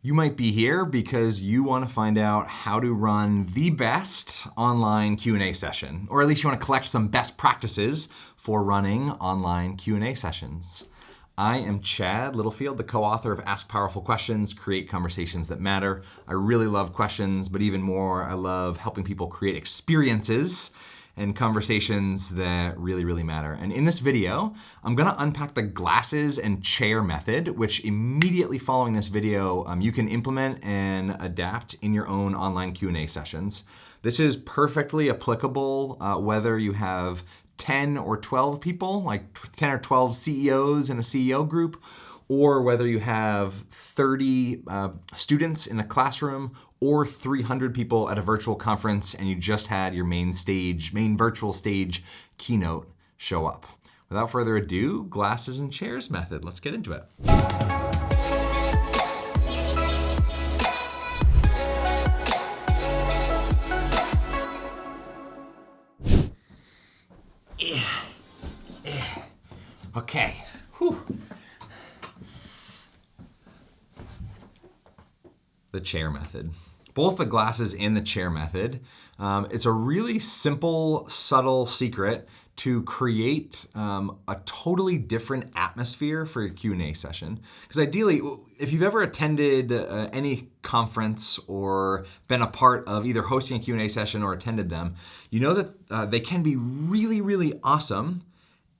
You might be here because you want to find out how to run the best online Q&A session, or at least you want to collect some best practices for running online Q&A sessions. I am Chad Littlefield, the co-author of Ask Powerful Questions, Create Conversations That Matter. I really love questions, but even more, I love helping people create experiences and conversations that really matter. And in this video, I'm gonna unpack the glasses and chair method, which immediately following this video, you can implement and adapt in your own online Q&A sessions. This is perfectly applicable whether you have 10 or 12 people, like 10 or 12 CEOs in a CEO group, or whether you have 30 students in a classroom or 300 people at a virtual conference and you just had your main virtual stage keynote show up. Without further ado, glasses and chairs method. Let's get into it. Okay. Whew. The chair method. Both the glasses and the chair method. It's a really simple, subtle secret to create a totally different atmosphere for your Q&A session. Because ideally, if you've ever attended any conference or been a part of either hosting a Q&A session or attended them, you know that they can be really awesome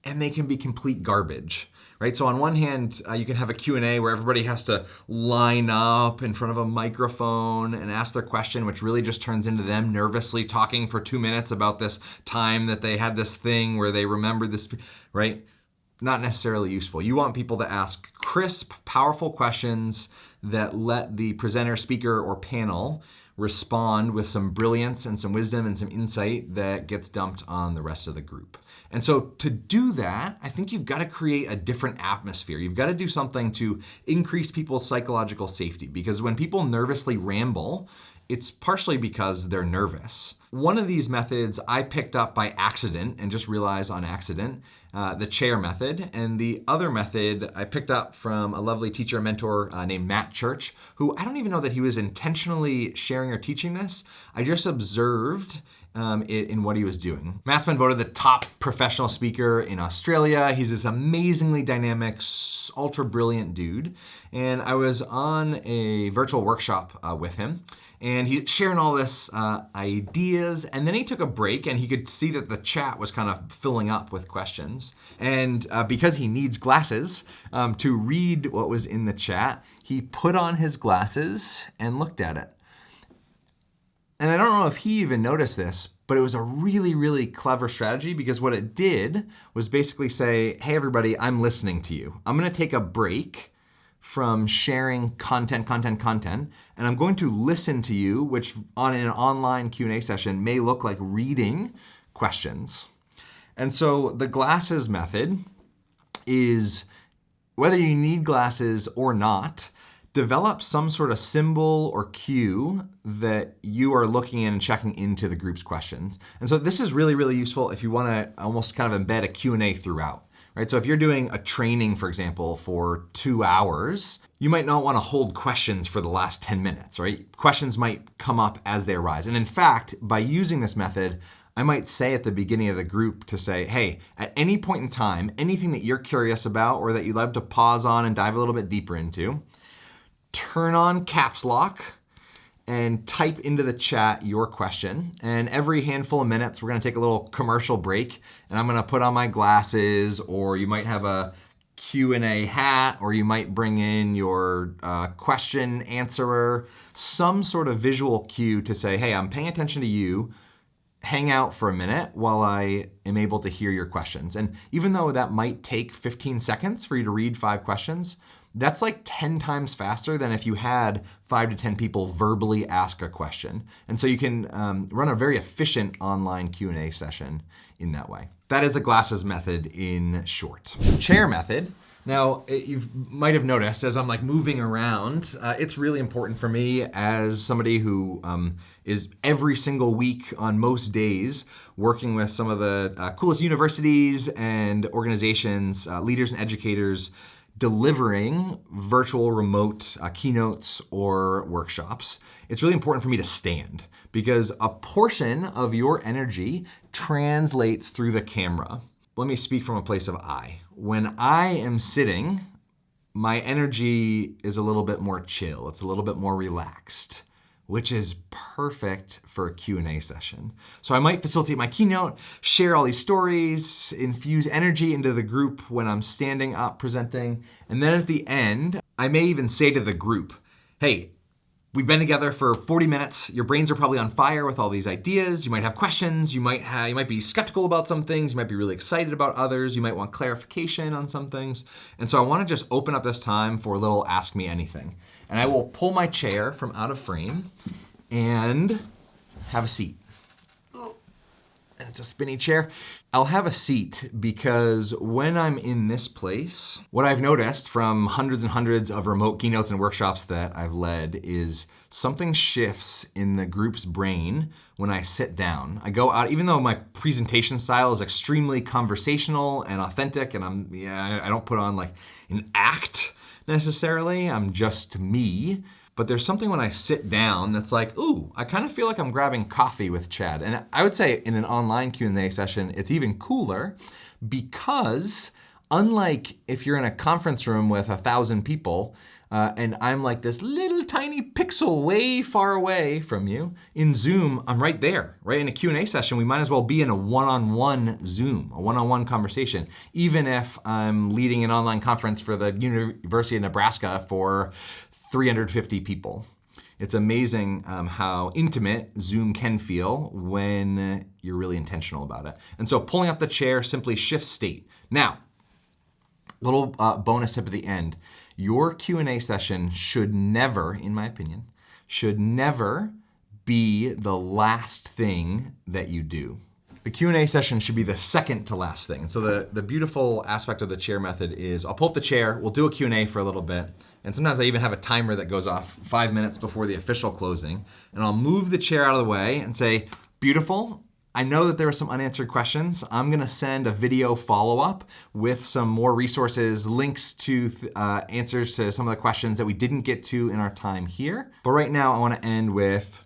and they can be complete garbage. Right? So on one hand, you can have a Q&A where everybody has to line up in front of a microphone and ask their question, which really just turns into them nervously talking for 2 minutes about this time that they had this thing where they remembered this, right? Not necessarily useful. You want people to ask crisp, powerful questions that let the presenter, speaker, or panel respond with some brilliance and some wisdom and some insight that gets dumped on the rest of the group. And so to do that, I think you've got to create a different atmosphere. You've got to do something to increase people's psychological safety, because when people nervously ramble, it's partially because they're nervous. One of these methods I picked up by accident and just realized on accident, the chair method. And the other method I picked up from a lovely teacher and mentor named Matt Church, who I don't even know that he was intentionally sharing or teaching this. I just observed it in what he was doing. Matt's been voted the top professional speaker in Australia. He's this amazingly dynamic, ultra brilliant dude. And I was on a virtual workshop with him. And he's sharing all this ideas, and then he took a break and he could see that the chat was kind of filling up with questions. And because he needs glasses to read what was in the chat, he put on his glasses and looked at it. And I don't know if he even noticed this, but it was a really clever strategy, because what it did was basically say, hey everybody, I'm listening to you. I'm gonna take a break from sharing content, and I'm going to listen to you, which on an online Q&A session may look like reading questions. And so the glasses method is, whether you need glasses or not, develop some sort of symbol or cue that you are looking in and checking into the group's questions. And so this is really useful if you want to almost kind of embed a Q&A throughout. Right? So if you're doing a training, for example, for 2 hours, you might not want to hold questions for the last 10 minutes, right? Questions might come up as they arise. And in fact, by using this method, I might say at the beginning of the group to say, hey, at any point in time, anything that you're curious about or that you'd love to pause on and dive a little bit deeper into, turn on caps lock and type into the chat your question. And every handful of minutes, we're gonna take a little commercial break, and I'm gonna put on my glasses, or you might have a Q&A hat, or you might bring in your question answerer, some sort of visual cue to say, hey, I'm paying attention to you. Hang out for a minute while I am able to hear your questions. And even though that might take 15 seconds for you to read 5 questions, that's like 10 times faster than if you had 5 to 10 people verbally ask a question. And so you can run a very efficient online Q&A session in that way. That is the glasses method in short. Chair method. Now, you might have noticed as I'm like moving around, it's really important for me as somebody who is every single week on most days working with some of the coolest universities and organizations, leaders and educators, delivering virtual remote keynotes or workshops, it's really important for me to stand because a portion of your energy translates through the camera. Let me speak from a place of I. When I am sitting, my energy is a little bit more chill. It's a little bit more relaxed, which is perfect for a Q&A session. So I might facilitate my keynote, share all these stories, infuse energy into the group when I'm standing up presenting. And then at the end, I may even say to the group, hey, we've been together for 40 minutes. Your brains are probably on fire with all these ideas. You might have questions. You might be skeptical about some things. You might be really excited about others. You might want clarification on some things. And so I want to just open up this time for a little Ask Me Anything. And I will pull my chair from out of frame and have a seat. And it's a spinny chair. I'll have a seat because when I'm in this place, what I've noticed from hundreds and hundreds of remote keynotes and workshops that I've led is something shifts in the group's brain when I sit down. I go out, even though my presentation style is extremely conversational and authentic, and I don't put on like an act necessarily, I'm just me. But there's something when I sit down that's like, ooh, I kind of feel like I'm grabbing coffee with Chad. And I would say in an online Q&A session, it's even cooler because unlike if you're in a conference room with 1,000 people, and I'm like this little tiny pixel way far away from you, in Zoom, I'm right there, right? In a Q&A session, we might as well be in a one-on-one Zoom, a one-on-one conversation, even if I'm leading an online conference for the University of Nebraska for 350 people. It's amazing how intimate Zoom can feel when you're really intentional about it. And so pulling up the chair simply shifts state. Now, little bonus tip at the end. Your Q&A session should never, in my opinion, should never be the last thing that you do. The Q&A session should be the second to last thing. And so the beautiful aspect of the chair method is I'll pull up the chair, we'll do a Q&A for a little bit, and sometimes I even have a timer that goes off 5 minutes before the official closing, and I'll move the chair out of the way and say, beautiful, I know that there are some unanswered questions. I'm gonna send a video follow-up with some more resources, links to answers to some of the questions that we didn't get to in our time here. But right now I wanna end with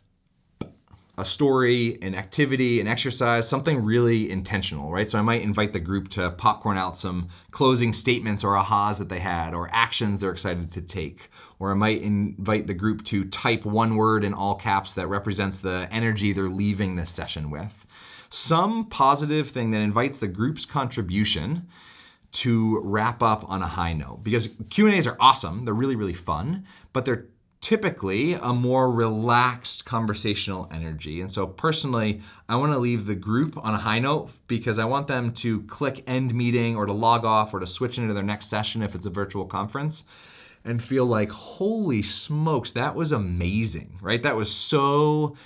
a story, an activity, an exercise, something really intentional, right? So I might invite the group to popcorn out some closing statements or ahas that they had, or actions they're excited to take. Or I might invite the group to type one word in all caps that represents the energy they're leaving this session with. Some positive thing that invites the group's contribution to wrap up on a high note. Because Q&As are awesome, they're really, really fun, but they're typically a more relaxed conversational energy. And so personally, I want to leave the group on a high note because I want them to click end meeting or to log off or to switch into their next session if it's a virtual conference and feel like, holy smokes, that was amazing, right? That was so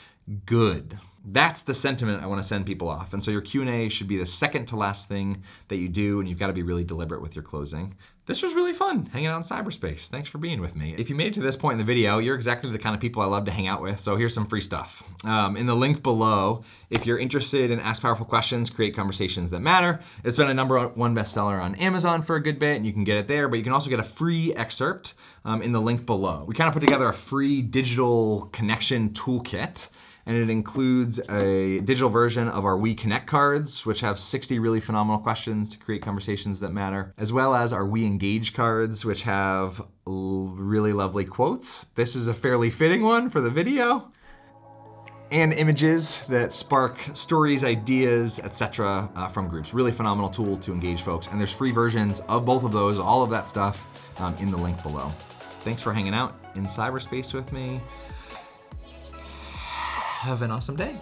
good. That's the sentiment I want to send people off. And so your Q&A should be the second to last thing that you do, and you've got to be really deliberate with your closing. This was really fun, hanging out in cyberspace. Thanks for being with me. If you made it to this point in the video, you're exactly the kind of people I love to hang out with, so here's some free stuff. In the link below, if you're interested in Ask Powerful Questions, Create Conversations That Matter, it's been a #1 bestseller on Amazon for a good bit, and you can get it there, but you can also get a free excerpt in the link below. We kind of put together a free digital connection toolkit, and it includes a digital version of our We Connect cards, which have 60 really phenomenal questions to create conversations that matter, as well as our We Engage cards, which have really lovely quotes. This is a fairly fitting one for the video, and images that spark stories, ideas, etc. From groups. Really phenomenal tool to engage folks, and there's free versions of both of those, all of that stuff in the link below. Thanks for hanging out in cyberspace with me. Have an awesome day.